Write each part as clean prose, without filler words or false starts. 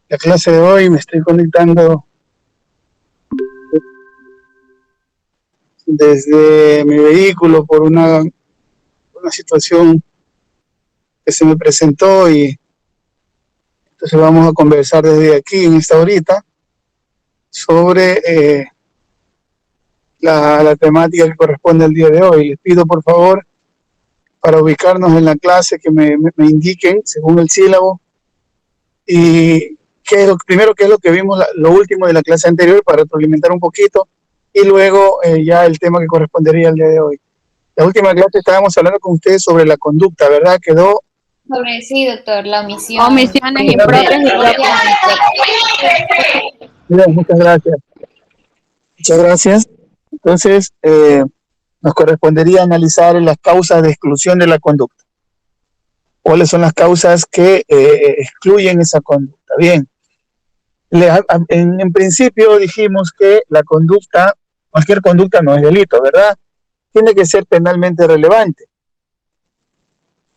La clase de hoy me estoy conectando desde mi vehículo por una situación que se me presentó, y entonces vamos a conversar desde aquí en esta horita sobre la temática que corresponde al día de hoy. Les pido por favor, para ubicarnos en la clase, que me indiquen según el sílabo y primero qué es lo que vimos, lo último de la clase anterior, para retroalimentar un poquito, y luego ya el tema que correspondería al día de hoy. La última clase estábamos hablando con ustedes sobre la conducta, ¿verdad? Quedó sobre, sí, doctor, la omisión. Omisiones impropias y propias. Bien, muchas gracias. Muchas gracias. Entonces, nos correspondería analizar las causas de exclusión de la conducta. ¿Cuáles son las causas que excluyen esa conducta? Bien. En principio dijimos que la conducta, cualquier conducta no es delito, ¿verdad? Tiene que ser penalmente relevante.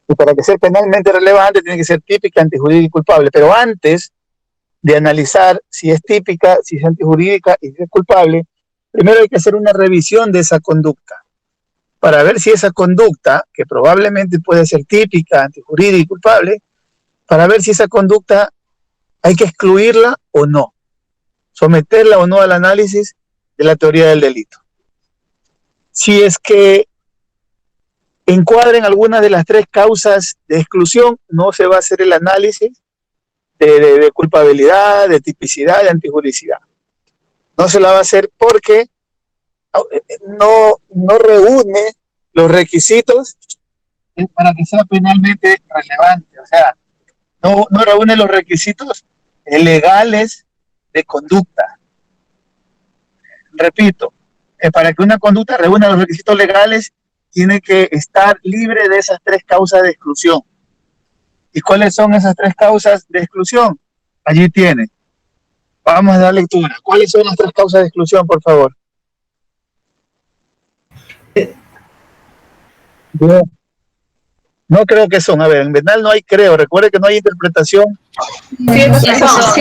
Y para que sea penalmente relevante tiene que ser típica, antijurídica y culpable. Pero antes de analizar si es típica, si es antijurídica y si es culpable, primero hay que hacer una revisión de esa conducta para ver si esa conducta, que probablemente puede ser típica, antijurídica y culpable, para ver si esa conducta hay que excluirla o no, someterla o no al análisis de la teoría del delito. Si es que encuadren algunas de las tres causas de exclusión, no se va a hacer el análisis de culpabilidad, de tipicidad, de antijuricidad. No se la va a hacer porque no reúne los requisitos para que sea penalmente relevante. O sea, no reúne los requisitos legales de conducta. Repito, para que una conducta reúna los requisitos legales, tiene que estar libre de esas tres causas de exclusión. ¿Y cuáles son esas tres causas de exclusión? Allí tiene. Vamos a dar lectura. ¿Cuáles son las tres causas de exclusión, por favor? Bien. No creo que son. A ver, en Bernal no hay creo. Recuerde que no hay interpretación. Sí, esos son.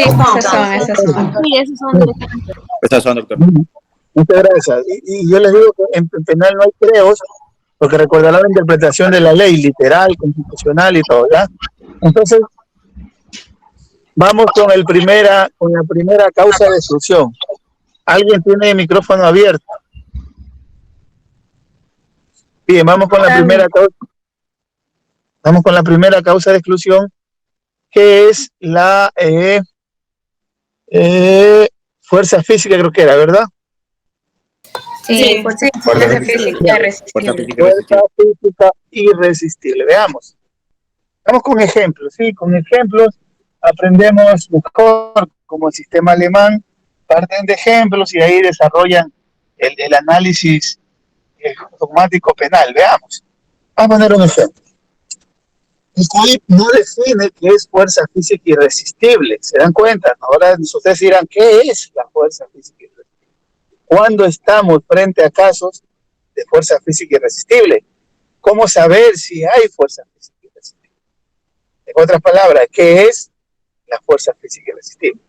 Esas son, doctor. Muchas gracias. Y yo les digo que en penal no hay creos, porque recordará la interpretación de la ley, literal, constitucional y todo, ¿ya? Entonces, vamos con la primera causa de exclusión. ¿Alguien tiene el micrófono abierto? Bien, vamos con la primera causa. Vamos con la primera causa de exclusión, que es la fuerza física, creo que era, ¿verdad? Sí, fuerza física irresistible. Veamos. Vamos con ejemplos, ¿sí? Con ejemplos aprendemos mejor, como el sistema alemán, parten de ejemplos y ahí desarrollan el análisis dogmático penal. Veamos. Vamos a poner un ejemplo. El COIP no define qué es fuerza física irresistible. ¿Se dan cuenta? Ahora ustedes dirán, ¿qué es la fuerza física irresistible? ¿Cuándo estamos frente a casos de fuerza física irresistible? ¿Cómo saber si hay fuerza física irresistible? En otras palabras, ¿qué es la fuerza física irresistible?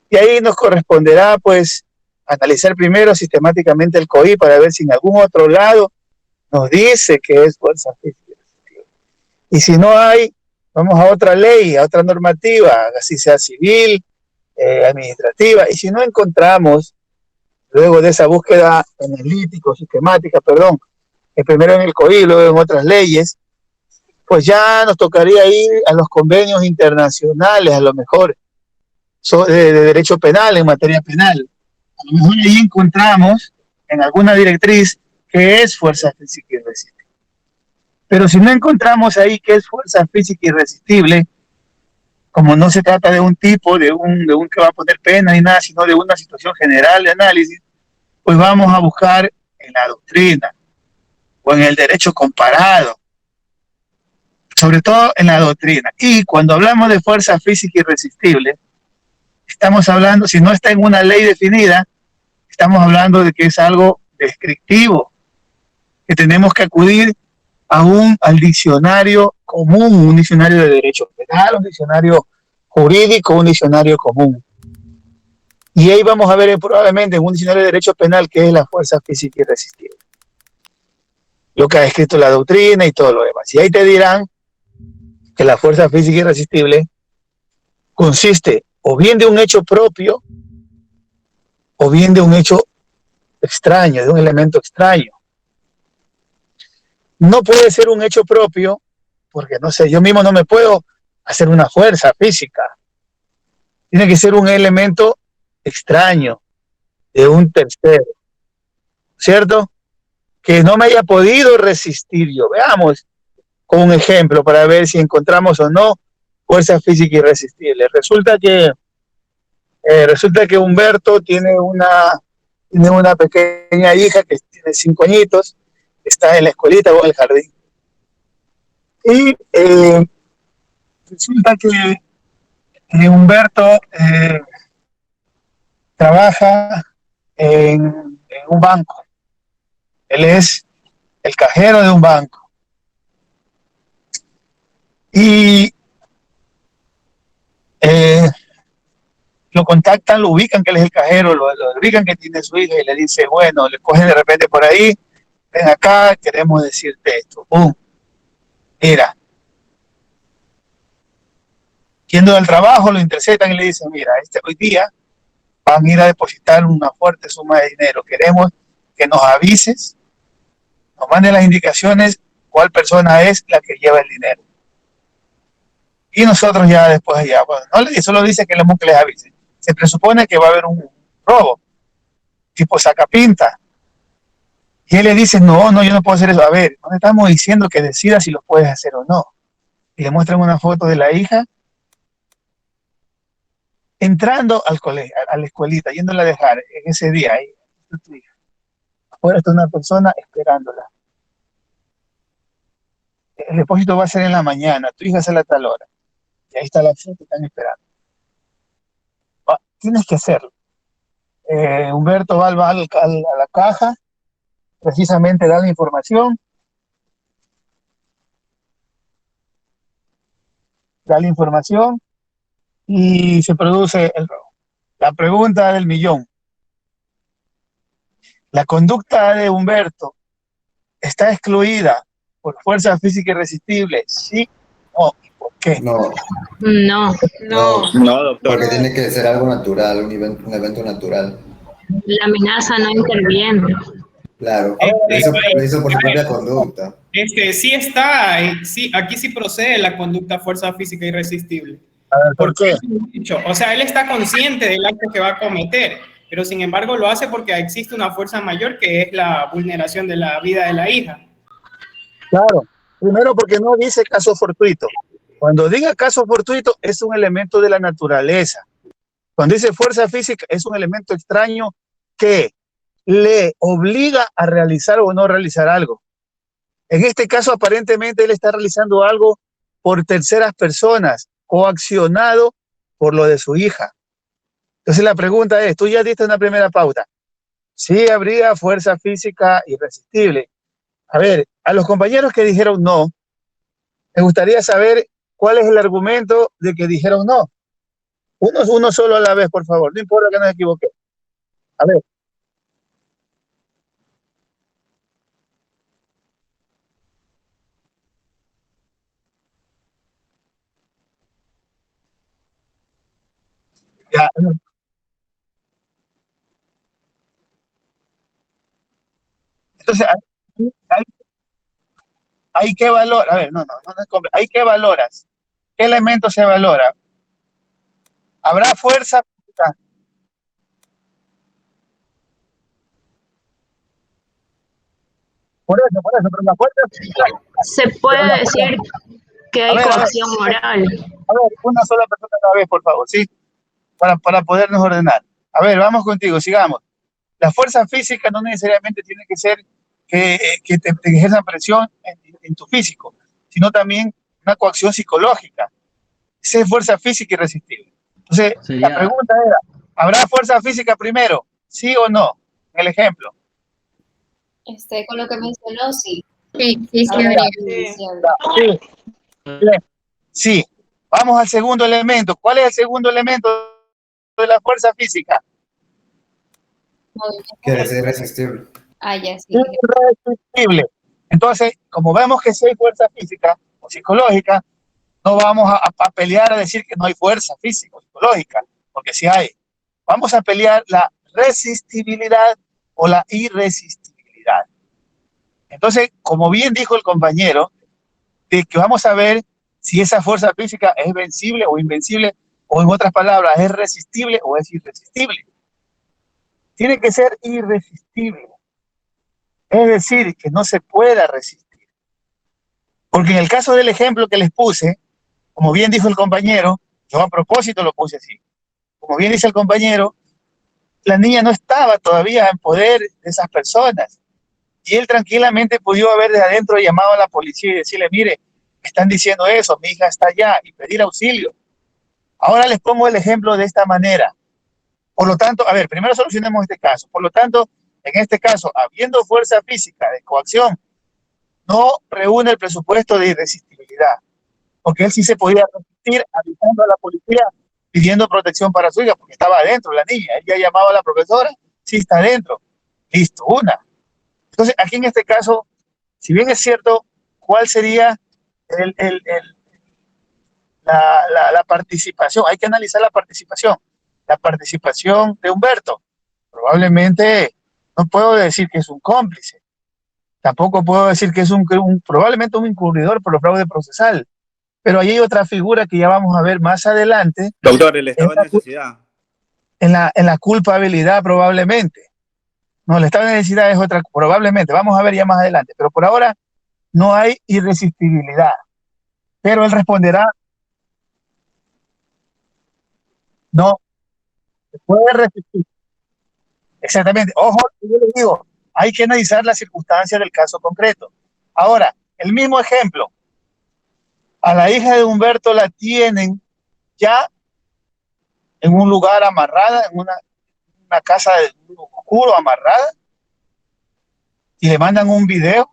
Y ahí nos corresponderá, pues, analizar primero sistemáticamente el COI para ver si en algún otro lado nos dice que es fuerza física irresistible. Y si no hay, vamos a otra ley, a otra normativa, así sea civil, administrativa. Y si no encontramos, luego de esa búsqueda sistemática, primero en el COI, luego en otras leyes, pues ya nos tocaría ir a los convenios internacionales, a lo mejor, de derecho penal, en materia penal. A lo mejor ahí encontramos en alguna directriz que es fuerza física irresistible. Pero si no encontramos ahí que es fuerza física irresistible, como no se trata de un tipo, de un que va a poner pena ni nada, sino de una situación general de análisis, pues vamos a buscar en la doctrina o en el derecho comparado, sobre todo en la doctrina. Y cuando hablamos de fuerza física irresistible, estamos hablando, si no está en una ley definida, estamos hablando de que es algo descriptivo, que tenemos que acudir al diccionario común, un diccionario de derecho penal, un diccionario jurídico, un diccionario común. Y ahí vamos a ver probablemente en un diccionario de derecho penal qué es la fuerza física irresistible, lo que ha escrito la doctrina y todo lo demás. Y ahí te dirán que la fuerza física irresistible consiste o bien de un hecho propio o bien de un hecho extraño, de un elemento extraño. No puede ser un hecho propio porque, no sé, yo mismo no me puedo hacer una fuerza física. Tiene que ser un elemento extraño de un tercero, ¿cierto? Que no me haya podido resistir yo. Veamos con un ejemplo para ver si encontramos o no fuerza física irresistible. Resulta que Humberto tiene una pequeña hija que tiene 5 añitos, está en la escuelita o en el jardín. Y resulta que Humberto trabaja en un banco. Él es el cajero de un banco. Y lo contactan, lo ubican que él es el cajero, lo ubican que tiene su hija y le dice, bueno, le cogen de repente por ahí, ven acá, queremos decirte esto. Mira, yendo del trabajo, lo interceptan y le dicen, mira, hoy día van a ir a depositar una fuerte suma de dinero. Queremos que nos avises, nos manden las indicaciones, cuál persona es la que lleva el dinero. Y nosotros ya después, bueno, no, solo dice que les avise. Se presupone que va a haber un robo, tipo sacapinta. Y él le dice, no, yo no puedo hacer eso. A ver, no estamos diciendo que decidas si lo puedes hacer o no. Y le muestran una foto de la hija entrando al colegio, a la escuelita, yéndola a dejar en ese día. Ahí está tu hija. Ahora está una persona esperándola. El depósito va a ser en la mañana, tu hija sale a tal hora. Y ahí está la foto, están esperando. Tienes que hacerlo. Humberto va a la caja, precisamente da la información, y se produce el robo. La pregunta del millón. ¿La conducta de Humberto está excluida por fuerza física irresistible? ¿Sí o no? ¿Por qué? No, No, doctor. porque tiene que ser algo natural, un evento natural. La amenaza no interviene. Claro, lo hizo por su propia conducta. Sí está, sí, aquí sí procede la conducta fuerza física irresistible. A ver, ¿por qué? O sea, él está consciente del acto que va a cometer, pero sin embargo lo hace porque existe una fuerza mayor que es la vulneración de la vida de la hija. Claro, primero porque no dice caso fortuito. Cuando diga caso fortuito es un elemento de la naturaleza. Cuando dice fuerza física es un elemento extraño que le obliga a realizar o no realizar algo. En este caso aparentemente él está realizando algo por terceras personas, coaccionado por lo de su hija. Entonces la pregunta es, tú ya diste una primera pauta. Sí habría fuerza física irresistible. A ver, a los compañeros que dijeron no, me gustaría saber cuál es el argumento de que dijeron no. Uno solo a la vez, por favor, no importa que nos equivoque. A ver. Ya. Entonces, hay que valorar, a ver, no es complejo. Hay que valoras. ¿Qué elemento se valora? ¿Habrá fuerza? Por eso, pero la fuerza Se puede decir que hay coacción moral. A ver, una sola persona a la vez, por favor, ¿sí? Para podernos ordenar. A ver, vamos contigo, sigamos. La fuerza física no necesariamente tiene que ser que te ejerzan presión en tu físico, sino también una coacción psicológica. Esa es fuerza física irresistible. Entonces, la pregunta era, ¿habrá fuerza física primero? ¿Sí o no? En el ejemplo. Con lo que mencionó, sí. Sí, sí, sí, Ah, habría. Sí. Bien. Sí. Vamos al segundo elemento. ¿Cuál es el segundo elemento de la fuerza física? Quiere ser irresistible. Ah, ya, sí. Irresistible. Entonces, como vemos que si hay fuerza física o psicológica, no vamos a pelear a decir que no hay fuerza física o psicológica, porque sí hay. Vamos a pelear la resistibilidad o la irresistibilidad. Entonces, como bien dijo el compañero, de que vamos a ver si esa fuerza física es vencible o invencible, o en otras palabras, es resistible o es irresistible. Tiene que ser irresistible. Es decir, que no se pueda resistir. Porque en el caso del ejemplo que les puse, como bien dijo el compañero, yo a propósito lo puse así. Como bien dice el compañero, la niña no estaba todavía en poder de esas personas. Y él tranquilamente pudo haber desde adentro llamado a la policía y decirle, mire, me están diciendo eso, mi hija está allá, y pedir auxilio. Ahora les pongo el ejemplo de esta manera. Por lo tanto, a ver, primero solucionemos este caso. Por lo tanto, en este caso, habiendo fuerza física de coacción, no reúne el presupuesto de irresistibilidad, porque él sí se podía resistir avisando a la policía pidiendo protección para su hija, porque estaba adentro la niña. Él ya llamaba a la profesora, sí está adentro. Listo, una. Entonces, aquí en este caso, si bien es cierto, ¿cuál sería la participación? Hay que analizar la participación. La participación de Humberto. Probablemente no puedo decir que es un cómplice. Tampoco puedo decir que es probablemente un incurridor por el fraude procesal. Pero ahí hay otra figura que ya vamos a ver más adelante. Doctor, el estado de necesidad. En la culpabilidad probablemente. No, el estado de necesidad es otra, probablemente. Vamos a ver ya más adelante. Pero por ahora no hay irresistibilidad. Pero él responderá, no, se puede resistir. Exactamente. Ojo, yo les digo, hay que analizar las circunstancias del caso concreto. Ahora, el mismo ejemplo. A la hija de Humberto la tienen ya en un lugar amarrada, en una casa de oscuro amarrada, y le mandan un video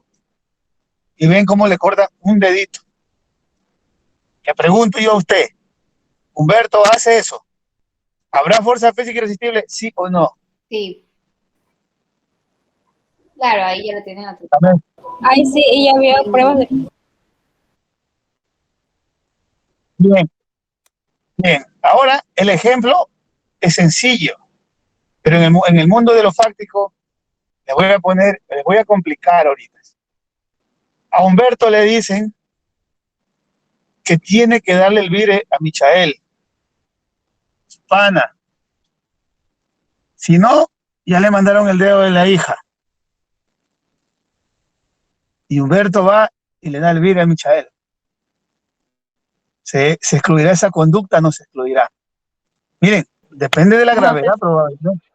y ven cómo le cortan un dedito. Le pregunto yo a usted, ¿Humberto hace eso? ¿Habrá fuerza física irresistible? ¿Sí o no? Sí. Claro, ahí ya lo tienen a tu. Ay, sí, y ya había pruebas de... Bien, bien. Ahora el ejemplo es sencillo, pero en el mundo de lo fáctico les voy a complicar ahorita. A Humberto le dicen que tiene que darle el vire a Michael, su pana. Si no, ya le mandaron el dedo de la hija. Y Humberto va y le da el vire a Michael. ¿Se excluirá esa conducta? No se excluirá. Miren, depende de la gravedad probablemente.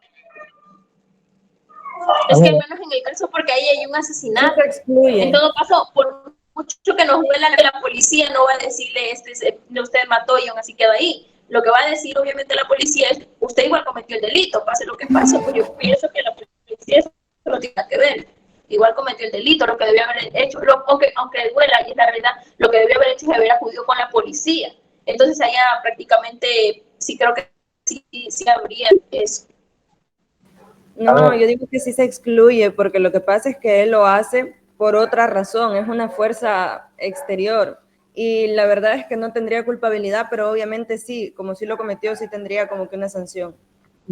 Es que al menos en el caso, porque ahí hay un asesinato. En todo caso, por mucho que nos duela, la policía no va a decirle, usted mató y aún así queda ahí. Lo que va a decir, obviamente, la policía es, usted igual cometió el delito, pase lo que pase. Pues yo pienso que la policía eso no tiene que ver. Igual cometió el delito, lo que debió haber hecho, aunque duela, y es la realidad, lo que debió haber hecho es haber acudido con la policía. Entonces, allá prácticamente, sí creo que sí habría eso. No, yo digo que sí se excluye, porque lo que pasa es que él lo hace por otra razón, es una fuerza exterior, y la verdad es que no tendría culpabilidad, pero obviamente sí, como sí lo cometió, sí tendría como que una sanción.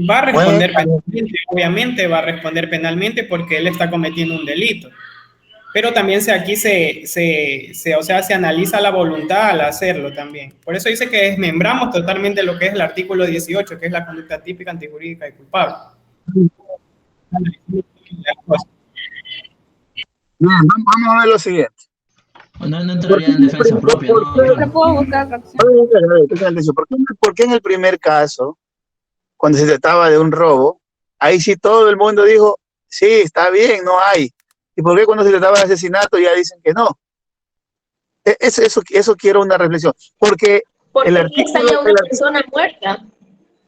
Va a responder penalmente, obviamente va a responder penalmente porque él está cometiendo un delito. Pero también aquí se analiza la voluntad al hacerlo también. Por eso dice que desmembramos totalmente lo que es el artículo 18, que es la conducta típica, antijurídica y culpable. Bien, vamos a ver lo siguiente. No entraría en defensa propia, ¿no? puedo buscar reacción. ¿Por qué en el primer caso, cuando se trataba de un robo, ahí sí todo el mundo dijo, sí, está bien, no hay? ¿Y por qué cuando se trataba de asesinato ya dicen que no? Eso quiero una reflexión. Porque el artículo... Está una persona muerta.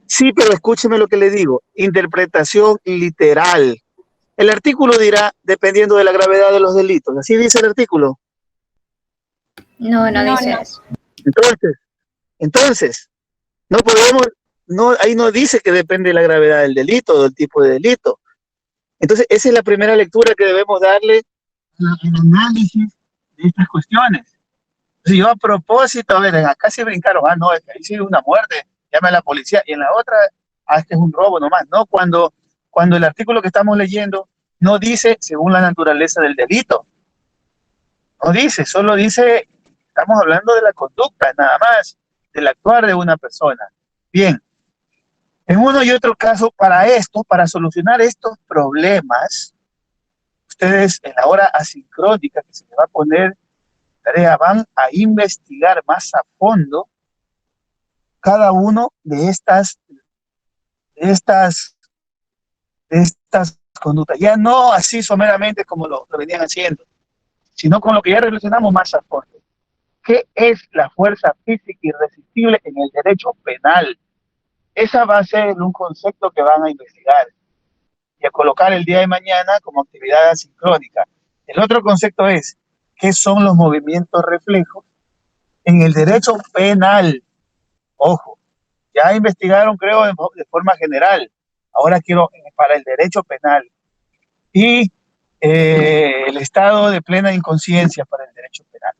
Sí, pero escúcheme lo que le digo. Interpretación literal. El artículo dirá, dependiendo de la gravedad de los delitos. ¿Así dice el artículo? No, no dice eso. Entonces, no podemos, ahí no dice que depende de la gravedad del delito o del tipo de delito. Entonces, esa es la primera lectura que debemos darle al análisis de estas cuestiones. Entonces, yo a propósito, a ver, acá se brincaron, no, es que ahí sí una muerte, llame a la policía, y en la otra, este es un robo nomás, ¿no? Cuando el artículo que estamos leyendo no dice según la naturaleza del delito. No dice, solo dice, estamos hablando de la conducta, nada más, del actuar de una persona. Bien, en uno y otro caso, para solucionar estos problemas, ustedes en la hora asincrónica que se les va a poner tarea, van a investigar más a fondo cada uno de estas conductas. Ya no así someramente como lo venían haciendo, sino con lo que ya relacionamos más a fondo. ¿Qué es la fuerza física irresistible en el derecho penal? Esa va a ser un concepto que van a investigar y a colocar el día de mañana como actividad asincrónica. El otro concepto es, ¿qué son los movimientos reflejos en el derecho penal? Ojo, ya investigaron, creo, de forma general. Ahora quiero para el derecho penal. Y el estado de plena inconsciencia para el derecho penal.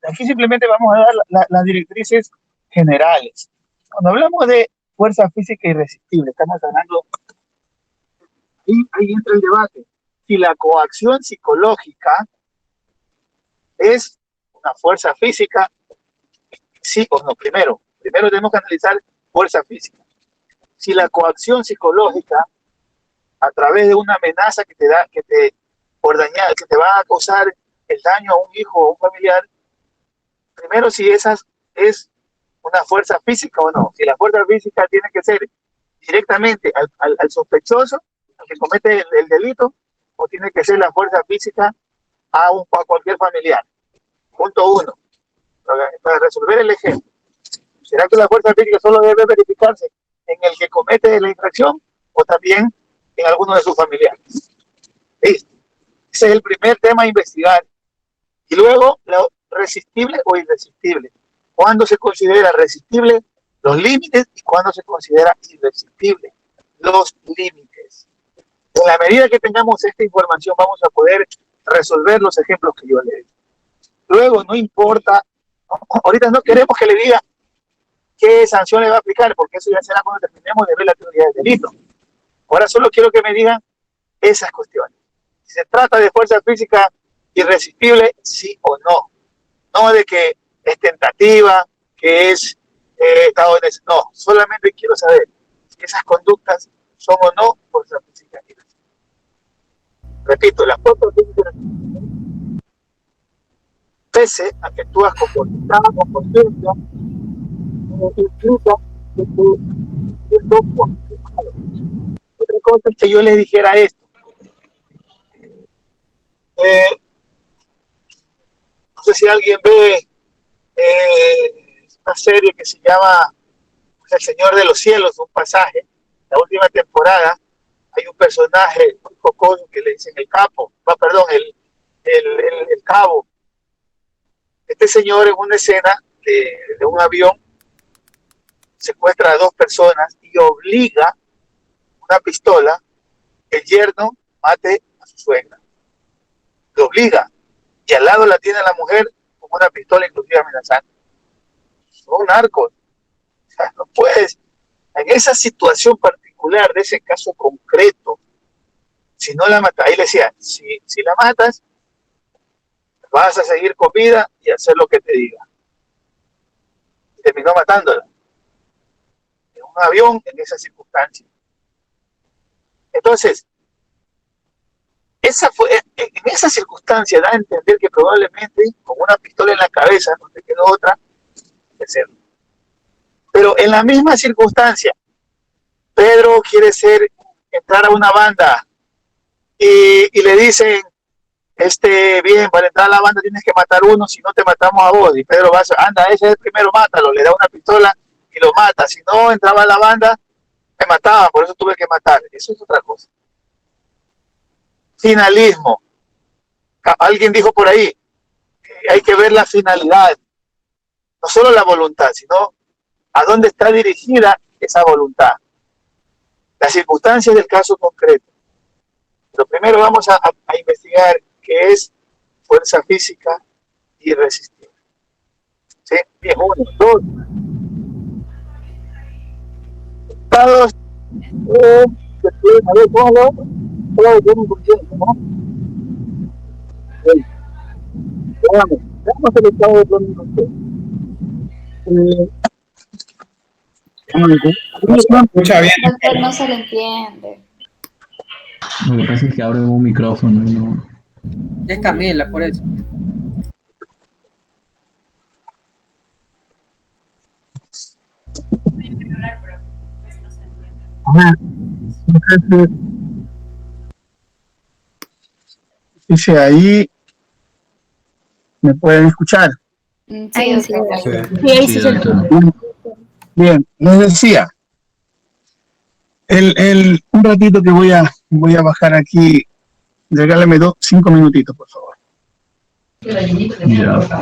Aquí simplemente vamos a dar las directrices generales. Cuando hablamos de fuerza física irresistible, estamos hablando, ahí entra el debate, si la coacción psicológica es una fuerza física, sí o no. Primero tenemos que analizar fuerza física. Si la coacción psicológica, a través de una amenaza que te va a causar el daño a un hijo o a un familiar, primero si esa es una fuerza física o no. Si la fuerza física tiene que ser directamente al sospechoso, al que comete el delito, o tiene que ser la fuerza física a cualquier familiar. Punto 1. Para resolver el ejemplo, ¿será que la fuerza física solo debe verificarse en el que comete la infracción o también en alguno de sus familiares? ¿Listo? Ese es el primer tema a investigar. Y luego, lo resistible o irresistible. ¿Cuándo se considera resistible? Los límites. ¿Y cuándo se considera irresistible? Los límites. En la medida que tengamos esta información, vamos a poder resolver los ejemplos que yo le di. Luego, no importa, ahorita no queremos que le diga qué sanción le va a aplicar, porque eso ya será cuando terminemos de ver la teoría del delito. Ahora solo quiero que me digan esas cuestiones. Si se trata de fuerza física irresistible, sí o no. No de que es tentativa, que es estado de... No, solamente quiero saber si esas conductas son o no fuerza física irresistible. Repito, la fuerza física irresistible, pese a que actúas con voluntad o conciencia, implica que tú otra cosa es que yo les dijera esto. No sé si alguien ve una serie que se llama El Señor de los Cielos, un pasaje. La última temporada hay un personaje muy jocoso que le dicen el cabo. Este señor en una escena de un avión secuestra a 2 personas y obliga una pistola que el yerno mate a su suegra. Lo obliga. Y al lado la tiene la mujer con una pistola inclusive amenazante. Son narcos. O sea, no puedes. En esa situación particular de ese caso concreto, si no la matas, ahí le decía, si la matas, vas a seguir con vida y hacer lo que te diga. Y terminó matándola. En un avión, en esa circunstancia. Entonces, en esa circunstancia da a entender que probablemente con una pistola en la cabeza no te quedó otra que hacerlo. Pero en la misma circunstancia, Pedro quiere entrar a una banda y le dicen, bien, para entrar a la banda tienes que matar uno, si no te matamos a vos. Y Pedro anda, ese es el primero, mátalo, le da una pistola y lo mata. Si no entraba a la banda, me mataban, por eso tuve que matar. Eso es otra cosa. finalismo. Alguien dijo por ahí, hay que ver la finalidad, no solo la voluntad, sino a dónde está dirigida esa voluntad, las circunstancias del caso concreto. Pero primero vamos a investigar qué es fuerza física irresistible. ¿Sí? Bien, 1, 2. Estados que pueden haber, todos tienen conciencia, ¿no? Veamos el estado de plenipotencia. No se escucha bien. Doctor, no se le entiende. Lo que pasa es que abre un micrófono y no. Es Camila, por eso. Dice ahí, ¿me pueden escuchar? Sí, doctor. Sí, doctor. Bien, les decía, un ratito que voy a bajar aquí, regálame 5 minutitos, por favor. Ya.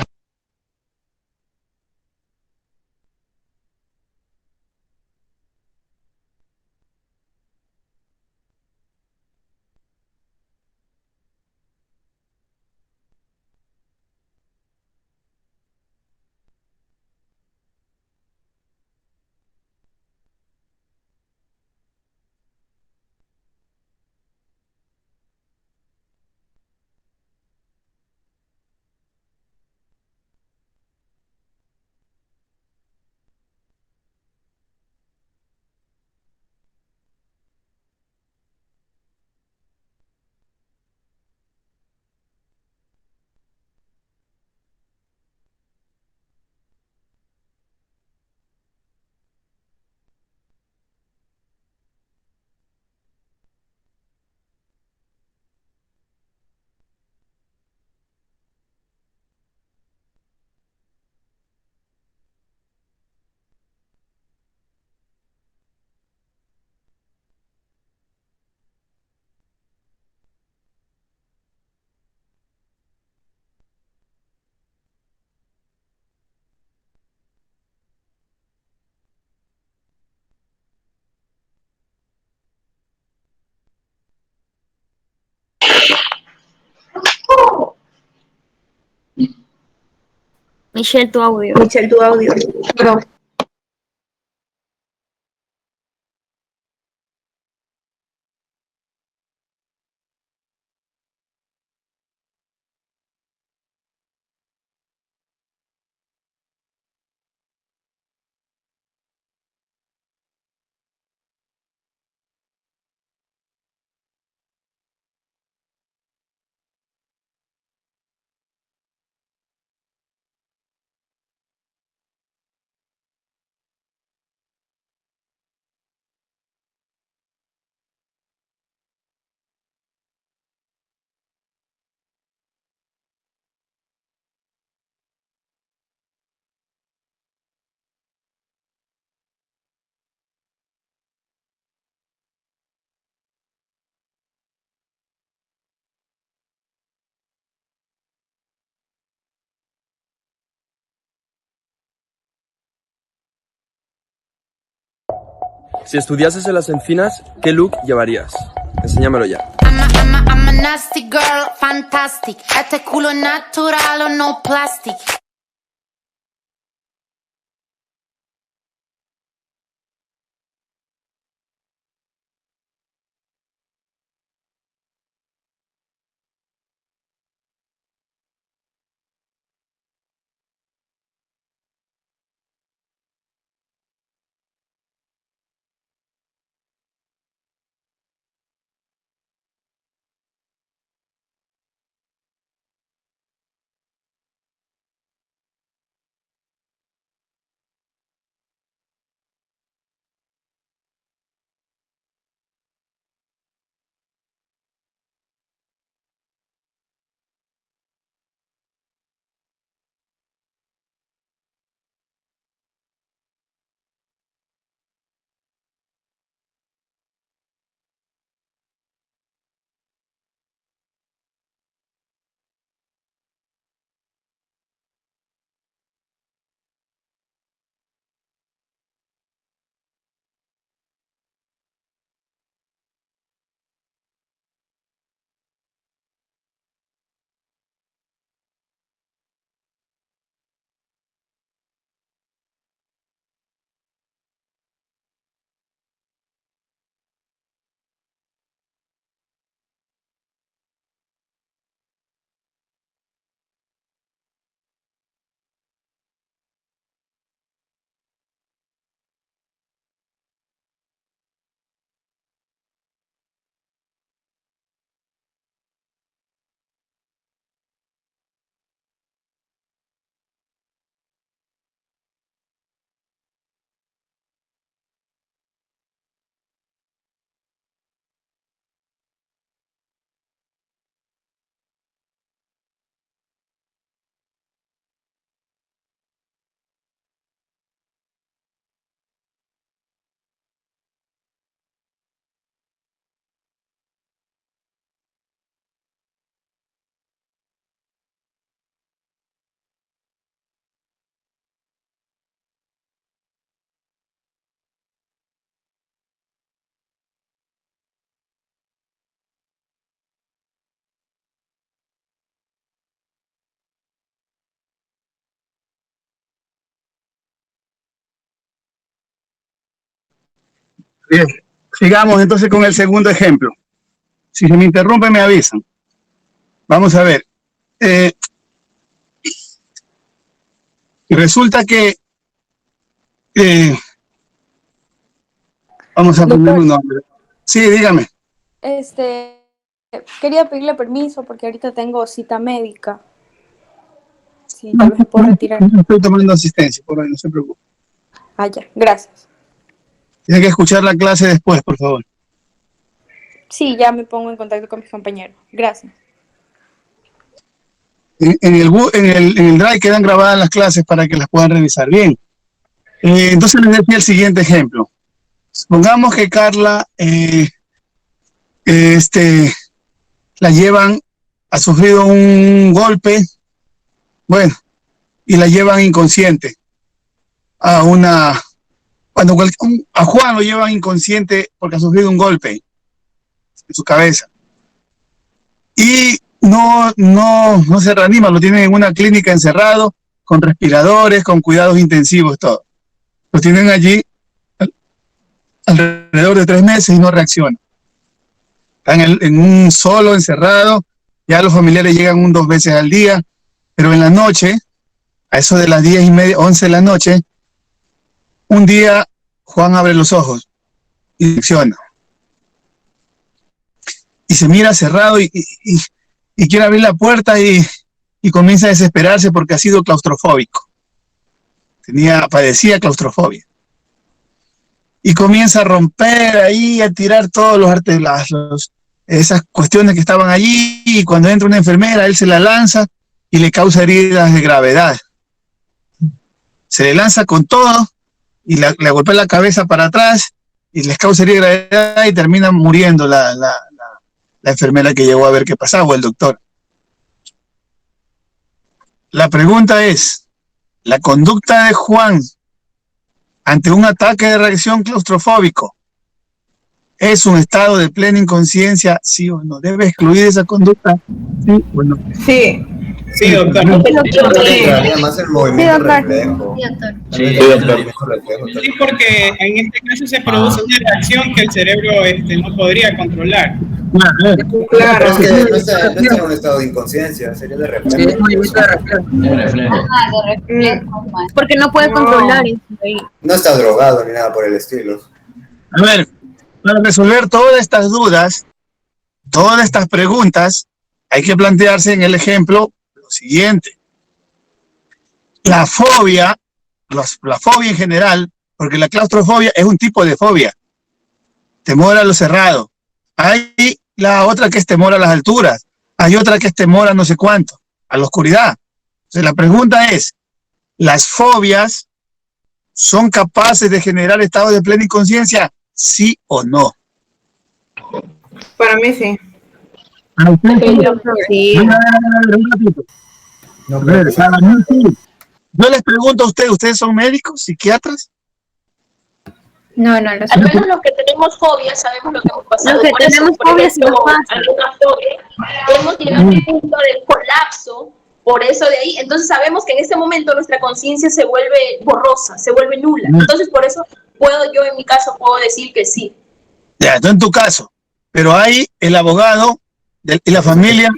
Michelle, tu audio. Perdón. Si estudiases en las encinas, ¿qué look llevarías? Enséñamelo ya. I'm a nasty girl, fantastic. Este culo es natural o no plastic. Bien, sigamos entonces con el segundo ejemplo. Si se me interrumpe, me avisan. Vamos a ver. Resulta que vamos a poner un nombre. Sí, dígame. Quería pedirle permiso porque ahorita tengo cita médica. Sí, tal vez me puedo retirar. Estoy tomando asistencia, por ahí, no se preocupe. Ah, ya, gracias. Tiene que escuchar la clase después, por favor. Sí, ya me pongo en contacto con mis compañeros. Gracias. En el Drive quedan grabadas las clases para que las puedan revisar bien. Entonces les decía el siguiente ejemplo. Supongamos que Carla la llevan, ha sufrido un golpe, bueno, y la llevan inconsciente a Juan lo llevan inconsciente porque ha sufrido un golpe en su cabeza. Y no se reanima, lo tienen en una clínica encerrado, con respiradores, con cuidados intensivos, todo. Lo tienen allí alrededor de 3 meses y no reacciona. Están en un solo encerrado, ya los familiares llegan 2 veces al día, pero en la noche, a eso de las 10:30, 11 de la noche, un día Juan abre los ojos y reacciona. Y se mira cerrado y quiere abrir la puerta y comienza a desesperarse porque ha sido claustrofóbico. Padecía claustrofobia. Y comienza a romper ahí, a tirar todos esas cuestiones que estaban allí, y cuando entra una enfermera, él se la lanza y le causa heridas de gravedad. Se le lanza con todo y le golpea la cabeza para atrás y les causa heridas de gravedad y termina muriendo la enfermera que llegó a ver qué pasaba, o el doctor. La pregunta es, ¿la conducta de Juan ante un ataque de reacción claustrofóbico es un estado de plena inconsciencia, sí o no? ¿Debe excluir esa conducta, sí o no? Sí. Sí, doctor. Más el movimiento reflejo. Sí, porque en este caso se produce una reacción que el cerebro no podría controlar. Claro, es que no está en un estado de inconsciencia, sería de reflejo. Sí, es movimiento de reflejo. De reflejo. Porque no puede controlar eso ahí. No está drogado ni nada por el estilo. A ver, para resolver todas estas dudas, todas estas preguntas, hay que plantearse en el ejemplo lo siguiente. La fobia en general, porque la claustrofobia es un tipo de fobia, temor a lo cerrado. Hay la otra que es temor a las alturas, hay otra que es temor a no sé cuánto, a la oscuridad. Entonces la pregunta es, ¿las fobias son capaces de generar estados de plena inconsciencia? ¿Sí o no? Para mí sí. Sí. Un ratito. Para mí sí. Yo les pregunto a ustedes son médicos, psiquiatras. No, lo Al menos los que tenemos fobias sabemos lo que hemos pasado. Los que Por eso, tenemos por fobias ejemplo, nos pasa. alguna fobia, hemos llegado a un punto de colapso, por eso de ahí, entonces sabemos que en este momento nuestra conciencia se vuelve borrosa, se vuelve nula. Entonces por eso yo en mi caso puedo decir que sí. Ya, no en tu caso, pero hay el abogado y la familia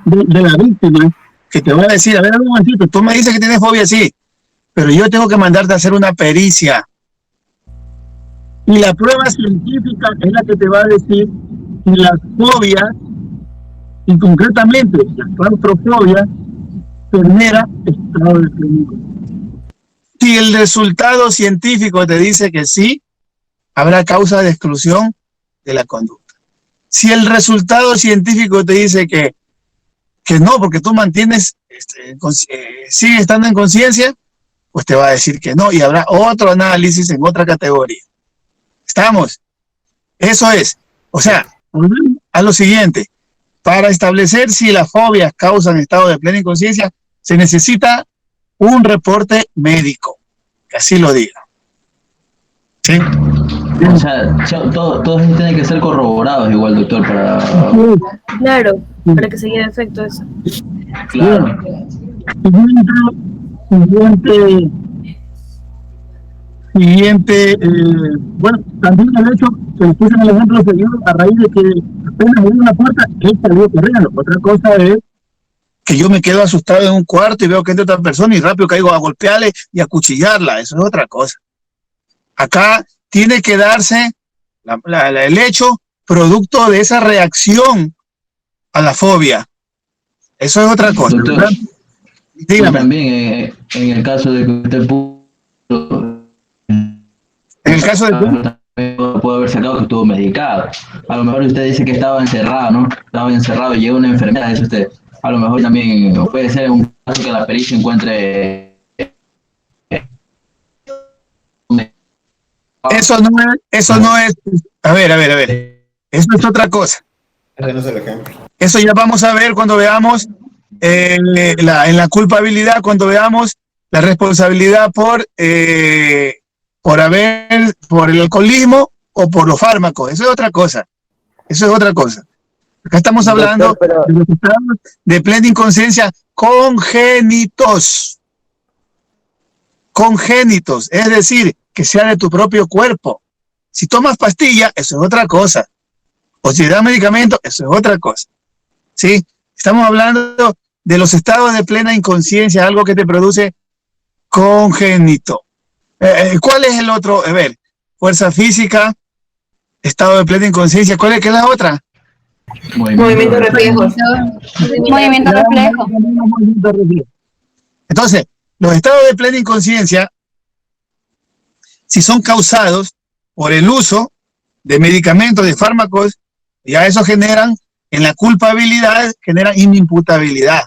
de la víctima que te va a decir, a ver, un momentito, tú me dices que tienes fobia, sí, pero yo tengo que mandarte a hacer una pericia. Y la prueba científica es la que te va a decir si las fobias, y concretamente la claustrofobia, genera estado de plenitud. Si el resultado científico te dice que sí, habrá causa de exclusión de la conducta. Si el resultado científico te dice que no, porque tú mantienes, sigue estando en conciencia, pues te va a decir que no, y habrá otro análisis en otra categoría. ¿Estamos? Eso es. O sea, a lo siguiente, para establecer si las fobias causan estado de plena inconsciencia, se necesita un reporte médico, que así lo diga. ¿Sí? O sea, todos tienen que ser corroborados igual, doctor, para... Claro, para que se lleve efecto eso. Claro. siguiente, bueno, también el hecho, se les puso en el ejemplo seguido a raíz de que apenas abrió una puerta, él salió corriendo. Otra cosa es que yo me quedo asustado en un cuarto y veo que entra otra persona y rápido caigo a golpearle y a cuchillarla. Eso es otra cosa. Acá tiene que darse el hecho producto de esa reacción a la fobia. Eso es otra cosa. Doctor, dígame. También en el caso de que usted pudo... En el caso de que pudo haber sacado que estuvo medicado. A lo mejor usted dice que estaba encerrado, ¿no? Estaba encerrado y llega una enfermera, dice usted. A lo mejor también puede ser un caso que la pericia encuentre... Eso no es, a ver. Eso es otra cosa. Ese no es el ejemplo. Eso ya vamos a ver cuando veamos en la culpabilidad, cuando veamos la responsabilidad por el alcoholismo o por los fármacos. Eso es otra cosa. Acá estamos hablando de los estados de plena inconsciencia congénitos. Congénitos, es decir, que sea de tu propio cuerpo. Si tomas pastilla, eso es otra cosa. O si das medicamento, eso es otra cosa. ¿Sí? Estamos hablando de los estados de plena inconsciencia, algo que te produce congénito. ¿Cuál es el otro? A ver, fuerza física, estado de plena inconsciencia. ¿Cuál es? ¿Qué es la otra? Movimiento reflejo. Movimiento reflejo. Entonces, los estados de plena inconsciencia, si son causados por el uso de medicamentos, de fármacos, ya eso generan, en la culpabilidad, genera inimputabilidad.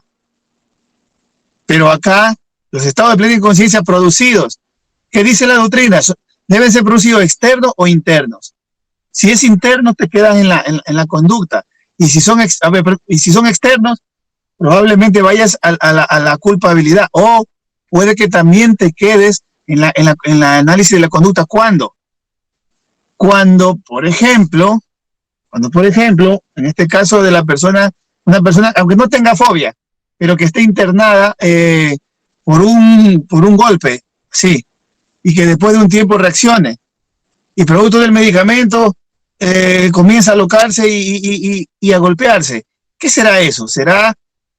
Pero acá, los estados de plena inconsciencia producidos, ¿qué dice la doctrina? Deben ser producidos externos o internos. Si es interno, te quedas en la conducta. Y si son externos, probablemente vayas a la culpabilidad. O puede que también te quedes en la análisis de la conducta. ¿Cuándo? Cuando, por ejemplo, en este caso de una persona, aunque no tenga fobia, pero que esté internada por un golpe, sí, y que después de un tiempo reaccione, y producto del medicamento comienza a alocarse y a golpearse. ¿Qué será eso? ¿Será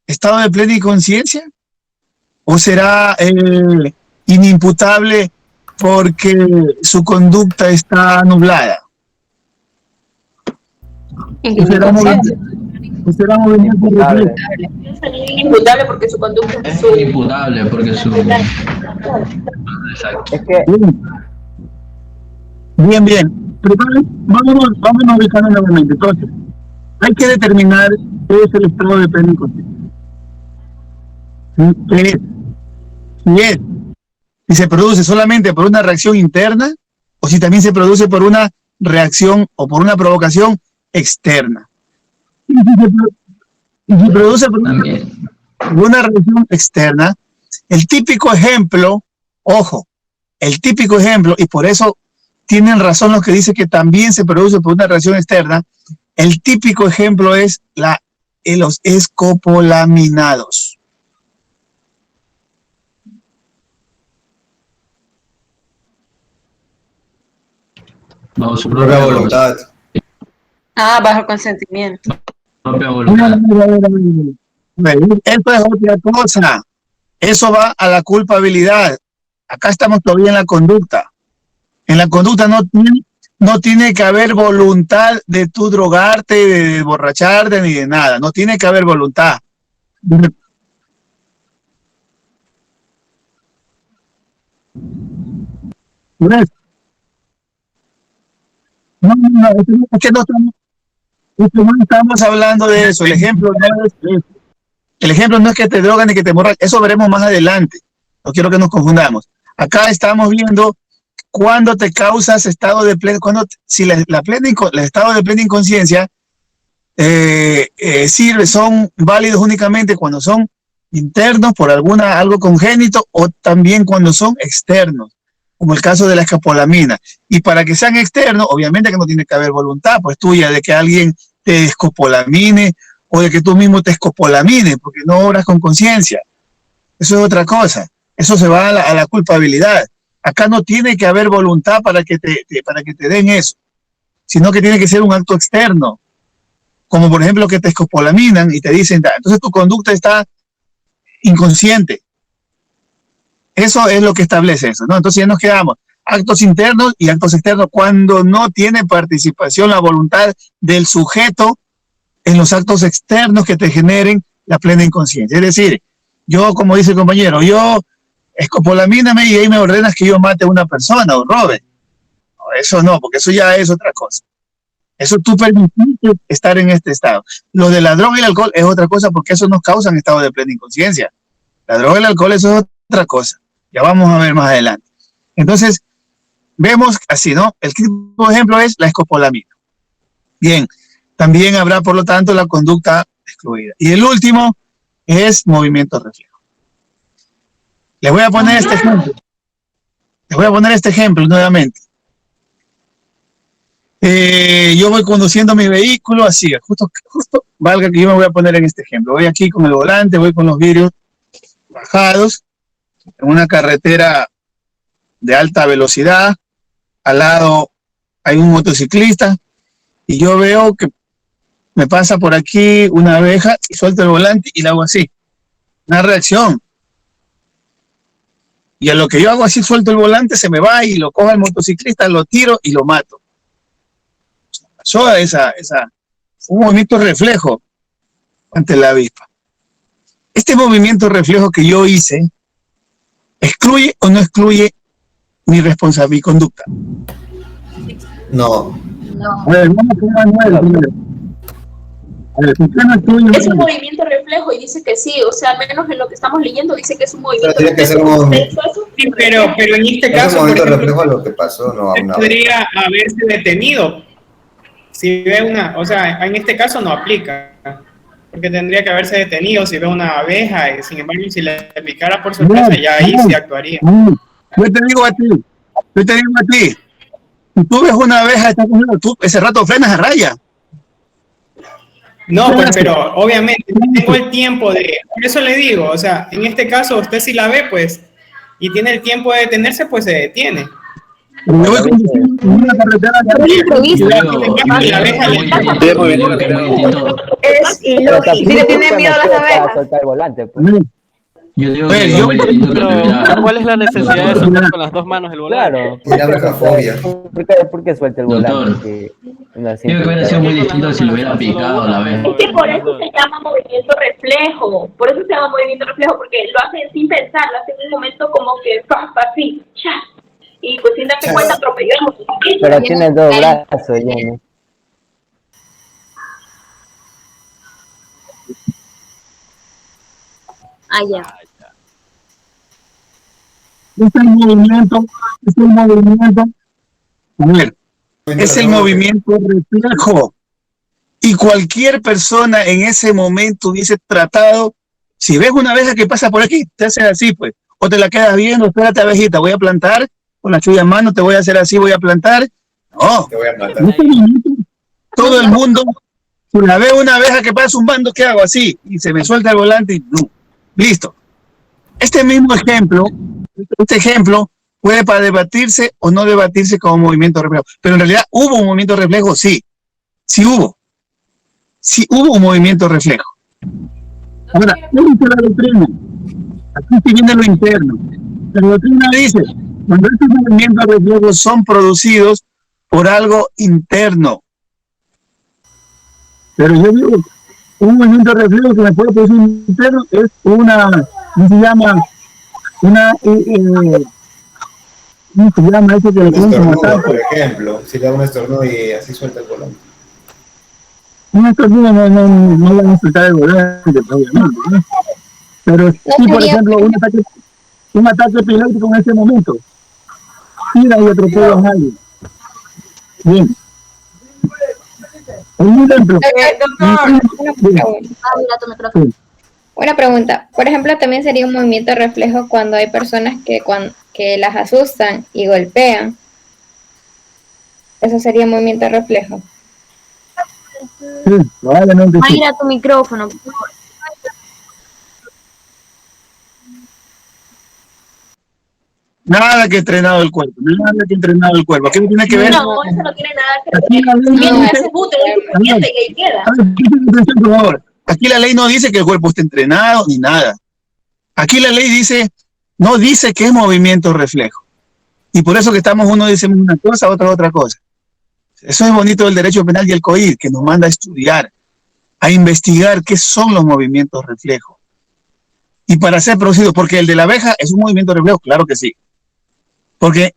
estado de plena inconsciencia? ¿O será inimputable porque su conducta está nublada? Inimputable porque su conducta es inimputable porque su... Exacto. Es que... Bien. Pero vámonos ubicando nuevamente. Entonces, hay que determinar qué es el estado de plena inconsciencia. Si se produce solamente por una reacción interna o si también se produce por una reacción o por una provocación externa. Y si se produce por una reacción externa, el típico ejemplo, ojo, y por eso tienen razón los que dicen que también se produce por una reacción externa, el típico ejemplo es los escopolaminados. Bajo su propia voluntad. Bajo consentimiento. Propia voluntad. Esto es otra cosa. Eso va a la culpabilidad. Acá estamos todavía en la conducta. En la conducta no tiene que haber voluntad de tú drogarte, de emborracharte, ni de nada. No tiene que haber voluntad. ¿Ves? No, es que no estamos hablando de eso. El ejemplo no es que te drogan ni que te emborrachan. Eso veremos más adelante. No quiero que nos confundamos. Acá estamos viendo cuando te causas estado de plena, si el estado de plena inconsciencia son válidos únicamente cuando son internos por algo congénito o también cuando son externos, como el caso de la escopolamina. Y para que sean externos, obviamente que no tiene que haber voluntad pues tuya de que alguien te escopolamine o de que tú mismo te escopolamines, porque no obras con conciencia. Eso es otra cosa. Eso se va a la culpabilidad. acá no tiene que haber voluntad para que te den eso, sino que tiene que ser un acto externo, como por ejemplo que te escopolaminan y te dicen, entonces tu conducta está inconsciente. Eso es lo que establece eso, ¿no? Entonces ya nos quedamos actos internos y actos externos cuando no tiene participación la voluntad del sujeto en los actos externos que te generen la plena inconsciencia. Es decir, yo, como dice el compañero, yo escopolamíname y ahí me ordenas que yo mate a una persona o robe. No, eso no, porque eso ya es otra cosa. Eso tú permitiste estar en este estado. Lo de la droga y el alcohol es otra cosa porque eso nos causa un estado de plena inconsciencia. La droga y el alcohol eso es otra cosa. Ya vamos a ver más adelante. Entonces, vemos así, ¿no? El quinto ejemplo es la escopolamina. Bien, también habrá, por lo tanto, la conducta excluida. Y el último es movimiento reflejo. Les voy a poner este ejemplo. Les voy a poner este ejemplo nuevamente. Yo voy conduciendo mi vehículo así, justo valga que yo me voy a poner en este ejemplo. Voy aquí con el volante, voy con los vidrios bajados, en una carretera de alta velocidad, al lado hay un motociclista, y yo veo que me pasa por aquí una abeja y suelto el volante y la hago así. Una reacción. Y a lo que yo hago así, suelto el volante, se me va y lo cojo al motociclista, lo tiro y lo mato. Pasó un movimiento reflejo ante la avispa. Este movimiento reflejo que yo hice, ¿excluye o no excluye mi responsabilidad, mi conducta? No. A ver, vamos con Manuel primero. A ver, ¿por qué no excluye? Es un movimiento reflejo y dice que sí, o sea, al menos en lo que estamos leyendo dice que es un movimiento Tiene que ser reflejo. un Sí, pero en este caso, es un momento por ejemplo, reflejo a lo que pasó, no a una podría haberse detenido. Si ve o sea, en este caso no aplica, porque tendría que haberse detenido si ve una abeja, y sin embargo, si le picara por sorpresa, ya ahí sí actuaría. Yo te digo a ti, si tú ves una abeja, tú ese rato frenas a raya. No, pues, pero obviamente tengo el tiempo por eso le digo, o sea, en este caso usted si la ve, pues, y tiene el tiempo de detenerse, pues se detiene. Pero yo voy conduciendo en una carretera Es ilógico. Si le tiene miedo a las abejas. Soltar el volante, pues. Yo digo que ¿cuál es la necesidad de soltar con las dos manos el volante? Claro. ¿Por qué suelta el volante? Creo que hubiera sido muy distinto si lo hubiera picado la vez. Es que por eso se llama movimiento reflejo, porque lo hacen sin pensar, lo hacen en un momento como que así, ya. Y pues sin darse cuenta atropelló el motociclista. Pero tiene dos brazos, Jenny. Ya. Es el movimiento, a ver, es el movimiento reflejo. Y cualquier persona en ese momento hubiese tratado, si ves una abeja que pasa por aquí, te haces así, pues, o te la quedas viendo, espérate abejita, voy a plantar, con la chulla en mano, te voy a hacer así, voy a plantar. No, te voy a matar. Todo el mundo, si la veo una abeja que pasa zumbando, ¿qué hago? Así, y se me suelta el volante y no. Listo. Este mismo ejemplo, puede para debatirse o no debatirse como movimiento reflejo. Pero en realidad, ¿hubo un movimiento reflejo? Sí. Sí hubo. Sí hubo un movimiento reflejo. Ahora, ¿qué dice la doctrina? Aquí viene lo interno. La doctrina dice, cuando estos movimientos reflejos son producidos por algo interno. Pero yo digo, un movimiento reflejo que me puede producir interno es una, ¿cómo se llama? ¿Cómo se llama eso que le ponen como estornudo, por ejemplo, si le da un estornudo y así suelta el volante. Un estornudo no van a soltar el volante, obviamente, ¿no? Pero sí, por ejemplo, un ataque epiléptico en ese momento. Tira y atropella a alguien. Bien. Un ejemplo. Una pregunta. Por ejemplo, también sería un movimiento reflejo cuando hay personas que las asustan y golpean. Eso sería un movimiento reflejo. Sí, probablemente sí. Mira tu micrófono, por favor. Nada que entrenado el cuerpo, nada que entrenado el cuerpo. ¿Qué tiene que ver? No, eso no tiene nada que ver. Mientras ese útero es suficiente y ahí queda. Por favor. Aquí la ley no dice que el cuerpo esté entrenado ni nada. Aquí la ley dice, no dice que es movimiento reflejo. Y por eso que estamos, uno dice una cosa, otro otra cosa. Eso es bonito del derecho penal y el COIR, que nos manda a estudiar, a investigar qué son los movimientos reflejos. Y para ser producido, porque el de la abeja es un movimiento reflejo, claro que sí. Porque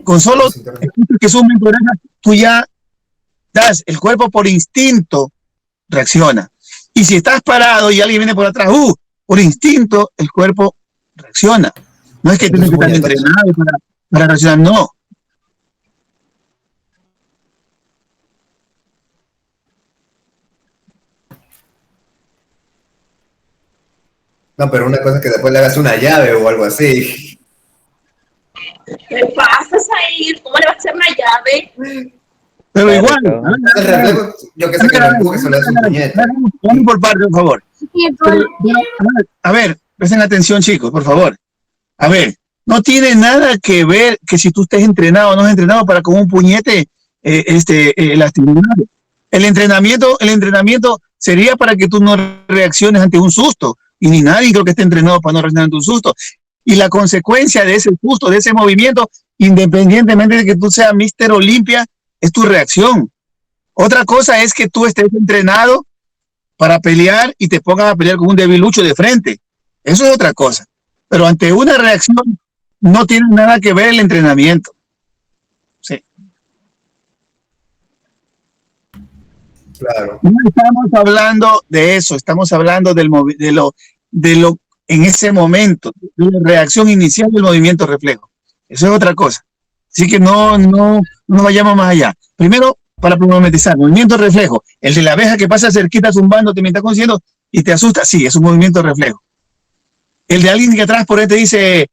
con solo que es un movimiento reflejo, tú ya das, el cuerpo por instinto reacciona. Y si estás parado y alguien viene por atrás, por instinto el cuerpo reacciona. No es que tienes que estar entrenado para reaccionar, no. No, pero una cosa es que después le hagas una llave o algo así. ¿Qué pasa, Said? ¿Cómo le vas a hacer una llave? Pero igual, yo que sé que lo empuje, solo es un puñete. Vamos por parte, por favor. A ver, presten atención, chicos, por favor. A ver, no tiene nada que ver que si tú estés entrenado o no estés entrenado para con un puñete lastimar. El entrenamiento sería para que tú no reacciones ante un susto. Y ni nadie creo que esté entrenado para no reaccionar ante un susto. Y la consecuencia de ese susto, de ese movimiento, independientemente de que tú seas Mr. Olympia, es tu reacción. Otra cosa es que tú estés entrenado para pelear y te pongas a pelear con un debilucho de frente. Eso es otra cosa. Pero ante una reacción no tiene nada que ver el entrenamiento. Sí. Claro. No estamos hablando de eso, estamos hablando de lo en ese momento, de la reacción inicial del movimiento reflejo. Eso es otra cosa. Así que no vayamos más allá. Primero, para problematizar, movimiento reflejo. El de la abeja que pasa cerquita zumbando, te mientras conociendo y te asusta, sí, es un movimiento reflejo. El de alguien que atrás por ahí te dice,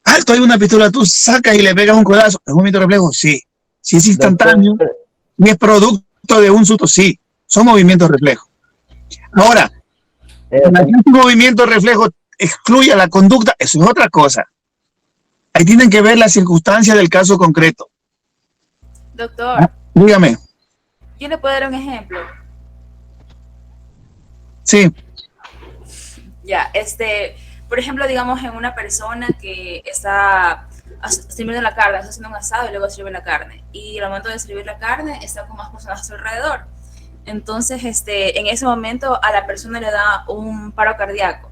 alto, hay una pistola, tú sacas y le pegas un codazo, ¿es un movimiento reflejo? Sí. Si es instantáneo y es producto de un susto, sí, son movimientos reflejos. Ahora, un movimiento reflejo excluye la conducta, eso es otra cosa. Ahí tienen que ver las circunstancias del caso concreto. Doctor. Dígame. ¿Yo le puedo dar un ejemplo? Sí. Ya, por ejemplo, digamos en una persona que está sirviendo la carne, está haciendo un asado y luego sirve la carne. Y al momento de servir la carne está con más personas a su alrededor. Entonces, en ese momento a la persona le da un paro cardíaco.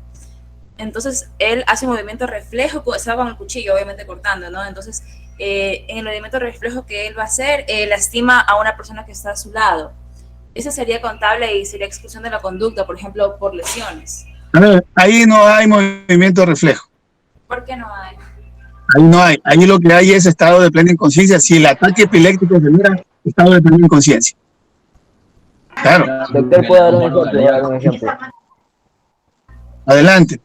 Entonces, él hace un movimiento reflejo, está con el cuchillo, obviamente cortando, ¿no? Entonces, en el movimiento reflejo que él va a hacer, lastima a una persona que está a su lado. Eso sería contable y sería exclusión de la conducta, por ejemplo, por lesiones. A ver, ahí no hay movimiento reflejo. ¿Por qué no hay? Ahí no hay. Ahí lo que hay es estado de plena inconsciencia. Si el ataque epiléptico genera estado de plena inconsciencia. Claro. Doctor, ¿puedo dar un ejemplo? Adelante.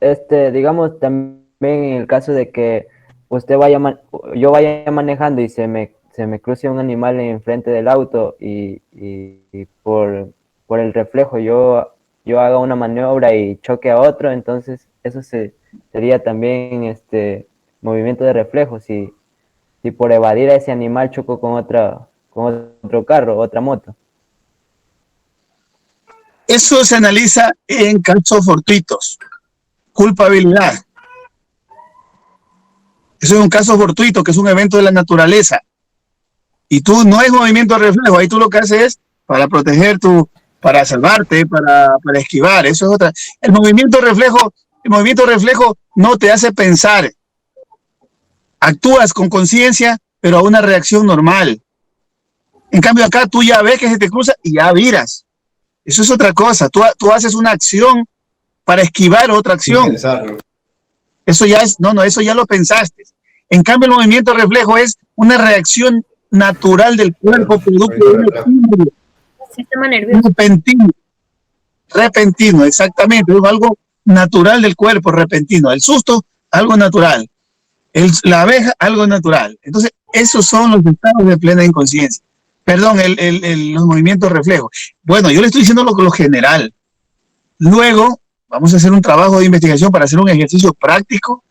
Digamos, también en el caso de que usted yo vaya manejando y se me cruce un animal enfrente del auto y por el reflejo yo haga una maniobra y choque a otro, entonces eso sería también movimiento de reflejo. Si por evadir a ese animal chocó con otro carro, otra moto. Eso se analiza en casos fortuitos. Culpabilidad. Eso es un caso fortuito, que es un evento de la naturaleza. Y tú no es movimiento de reflejo, ahí tú lo que haces es para proteger para salvarte, para esquivar, eso es otra. El movimiento reflejo no te hace pensar. Actúas con conciencia, pero a una reacción normal. En cambio acá tú ya ves que se te cruza y ya viras. Eso es otra cosa. Tú haces una acción para esquivar otra acción. Eso ya es, eso ya lo pensaste. En cambio, el movimiento reflejo es una reacción natural del cuerpo, producto de un estímulo. Sistema nervioso. Repentino, exactamente. Es algo natural del cuerpo, repentino. El susto, algo natural. La abeja, algo natural. Entonces, esos son los estados de plena inconsciencia. Perdón, los movimientos reflejos. Bueno, yo le estoy diciendo lo general. Luego, vamos a hacer un trabajo de investigación para hacer un ejercicio práctico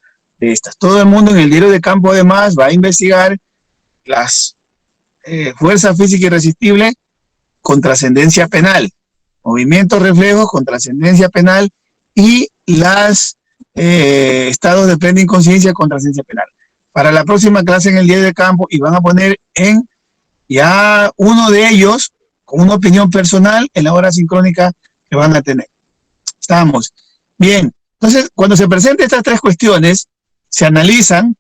estas. Todo el mundo en el diario de campo, además, va a investigar las fuerzas físicas irresistibles con trascendencia penal, movimientos reflejos con trascendencia penal y las estados de plena inconsciencia con trascendencia penal. Para la próxima clase en el diario de campo, y van a poner en ya uno de ellos con una opinión personal en la hora sincrónica que van a tener. Estamos. Bien, entonces cuando se presenten estas tres cuestiones, se analizan,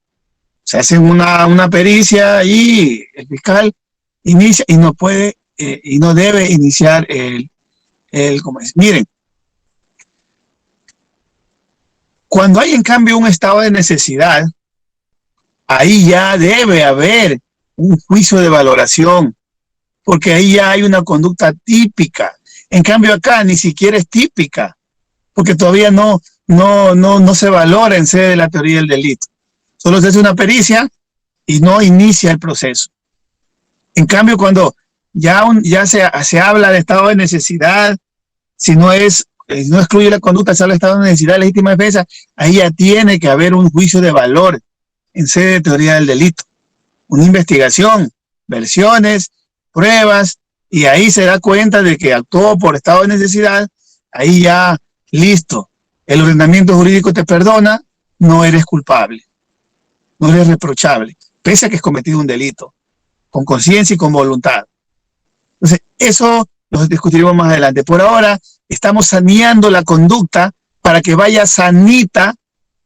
se hacen una pericia y el fiscal inicia y no puede y no debe iniciar ¿cómo es? Miren, cuando hay en cambio un estado de necesidad, ahí ya debe haber un juicio de valoración, porque ahí ya hay una conducta típica. En cambio acá ni siquiera es típica, porque todavía no se valora en sede de la teoría del delito. Solo se hace una pericia y no inicia el proceso. En cambio, cuando ya se habla de estado de necesidad, si no excluye la conducta, se habla de estado de necesidad, legítima defensa, ahí ya tiene que haber un juicio de valor en sede de teoría del delito. Una investigación, versiones, pruebas, y ahí se da cuenta de que actuó por estado de necesidad, ahí ya, listo. El ordenamiento jurídico te perdona, no eres culpable, no eres reprochable, pese a que has cometido un delito, con conciencia y con voluntad. Entonces, eso lo discutiremos más adelante. Por ahora, estamos saneando la conducta para que vaya sanita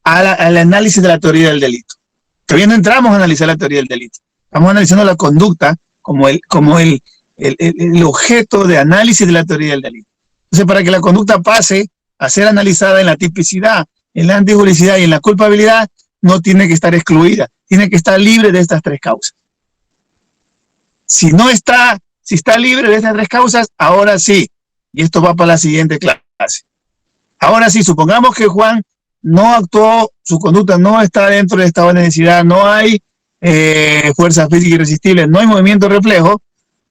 al análisis de la teoría del delito. Todavía no entramos a analizar la teoría del delito. Estamos analizando la conducta como el objeto de análisis de la teoría del delito. Entonces, para que la conducta pase a ser analizada en la tipicidad, en la antijuricidad y en la culpabilidad, no tiene que estar excluida, tiene que estar libre de estas tres causas. Si está libre de estas tres causas, ahora sí, y esto va para la siguiente clase. Ahora sí, supongamos que Juan no actuó, su conducta no está dentro del estado de necesidad, no hay fuerza física irresistible, no hay movimiento reflejo.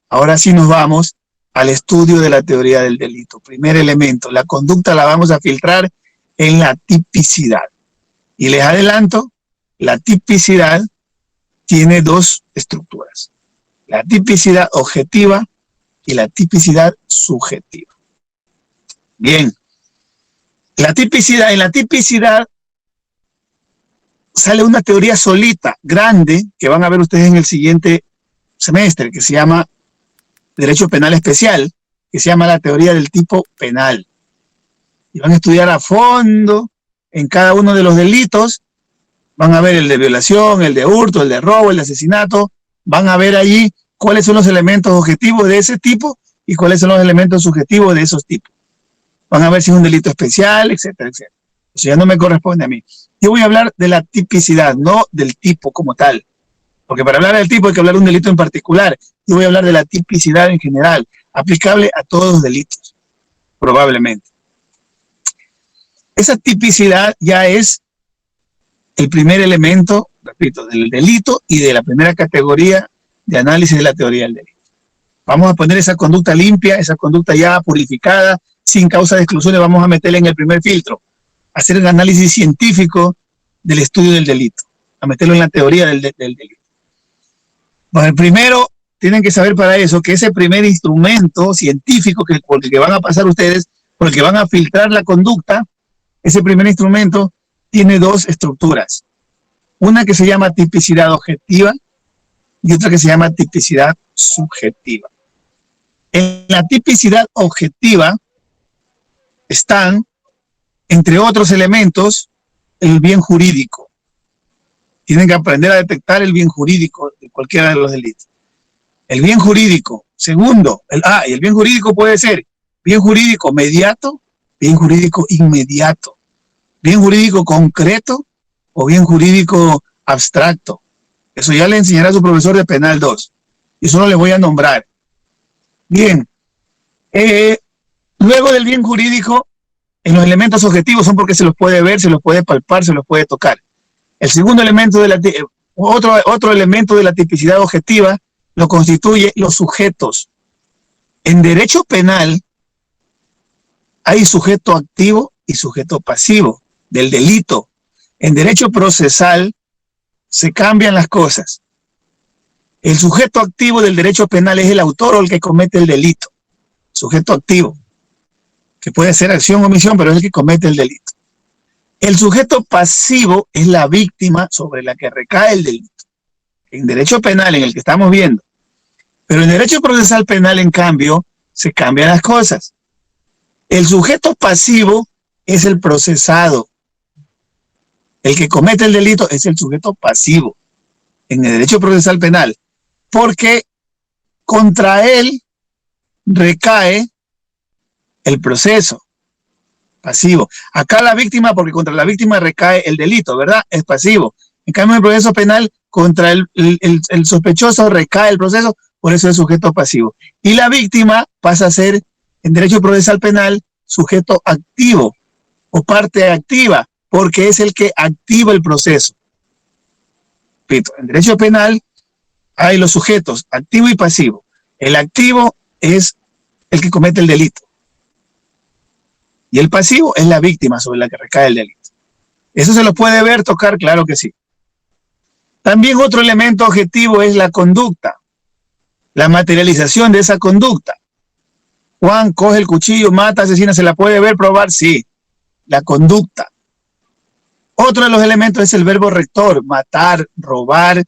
Ahora sí nos vamos al estudio de la teoría del delito. Primer elemento, la conducta la vamos a filtrar en la tipicidad. Y les adelanto, la tipicidad tiene dos estructuras. La tipicidad objetiva y la tipicidad subjetiva. Bien, en la tipicidad sale una teoría solita, grande, que van a ver ustedes en el siguiente semestre, que se llama Derecho Penal Especial, que se llama la teoría del tipo penal. Y van a estudiar a fondo en cada uno de los delitos, van a ver el de violación, el de hurto, el de robo, el de asesinato, van a ver allí cuáles son los elementos objetivos de ese tipo y cuáles son los elementos subjetivos de esos tipos. Van a ver si es un delito especial, etcétera, etcétera. Eso ya no me corresponde a mí. Yo voy a hablar de la tipicidad, no del tipo como tal. Porque para hablar del tipo hay que hablar de un delito en particular. Yo voy a hablar de la tipicidad en general, aplicable a todos los delitos, probablemente. Esa tipicidad ya es el primer elemento, repito, del delito y de la primera categoría de análisis de la teoría del delito. Vamos a poner esa conducta limpia, esa conducta ya purificada, sin causa de exclusiones, vamos a meterla en el primer filtro. Hacer el análisis científico del estudio del delito, a meterlo en la teoría del delito. Bueno, primero, tienen que saber para eso que ese primer instrumento científico por el que van a pasar ustedes, por el que van a filtrar la conducta, ese primer instrumento tiene dos estructuras. Una que se llama tipicidad objetiva y otra que se llama tipicidad subjetiva. En la tipicidad objetiva están, entre otros elementos, el bien jurídico. Tienen que aprender a detectar el bien jurídico de cualquiera de los delitos. El bien jurídico, segundo, el bien jurídico puede ser bien jurídico mediato, bien jurídico inmediato, bien jurídico concreto o bien jurídico abstracto. Eso ya le enseñará a su profesor de Penal 2. Y solo le voy a nombrar. Bien. Luego del bien jurídico, en los elementos objetivos son porque se los puede ver, se los puede palpar, se los puede tocar. El segundo elemento otro elemento de la tipicidad objetiva lo constituye los sujetos. En derecho penal hay sujeto activo y sujeto pasivo del delito. En derecho procesal se cambian las cosas. El sujeto activo del derecho penal es el autor o el que comete el delito. Sujeto activo, que puede ser acción o omisión, pero es el que comete el delito. El sujeto pasivo es la víctima sobre la que recae el delito. En derecho penal, en el que estamos viendo. Pero en derecho procesal penal, en cambio, se cambian las cosas. El sujeto pasivo es el procesado. El que comete el delito es el sujeto pasivo en el derecho procesal penal, porque contra él recae el proceso pasivo. Acá la víctima, porque contra la víctima recae el delito, ¿verdad? Es pasivo. En cambio, en el proceso penal, contra el sospechoso recae el proceso, por eso es sujeto pasivo. Y la víctima pasa a ser, en derecho procesal penal, sujeto activo o parte activa, porque es el que activa el proceso. Repito, en derecho penal hay los sujetos activo y pasivo. El activo es el que comete el delito. Y el pasivo es la víctima sobre la que recae el delito. ¿Eso se lo puede ver, tocar? Claro que sí. También otro elemento objetivo es la conducta, la materialización de esa conducta. Juan coge el cuchillo, mata, asesina, ¿se la puede ver, probar? Sí, la conducta. Otro de los elementos es el verbo rector, matar, robar.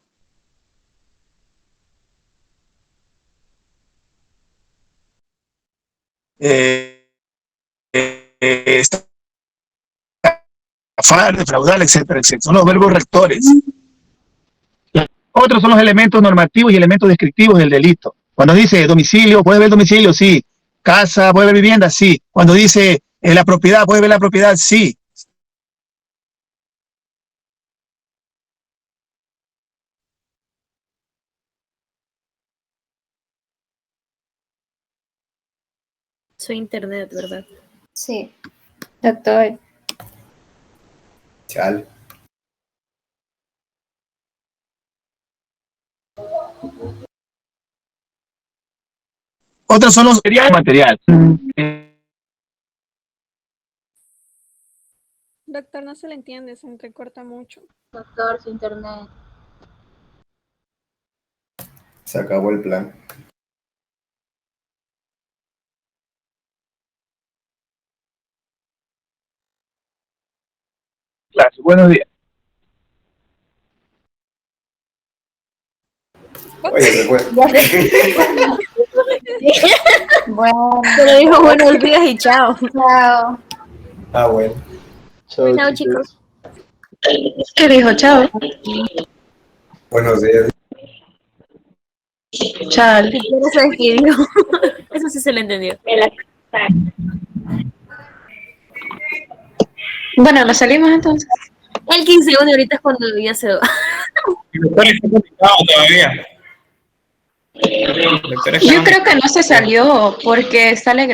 Estafar, defraudar, etcétera, etcétera. Son los verbos rectores. Otros son los elementos normativos y elementos descriptivos del delito. Cuando dice domicilio, ¿puede ver domicilio? Sí. Casa, ¿puede ver vivienda? Sí. Cuando dice la propiedad, ¿puede ver la propiedad? Sí. Soy internet, ¿verdad? Sí, doctor. Chal. Otros son los material. Doctor, no se le entiende, se entrecorta mucho. Doctor, su internet. Se acabó el plan. Clase, buenos días. Oye, se fue. Bueno, pero dijo buenos días y chao. Chao. Ah, bueno. Chao, chicos. ¿Qué dijo? Chao. Buenos días. Chao. Siquiera se despidió. Eso sí se le entendió. Bueno, nos salimos entonces. El 15 de ahorita es cuando ya se va. Todavía. Yo creo que no se salió porque sale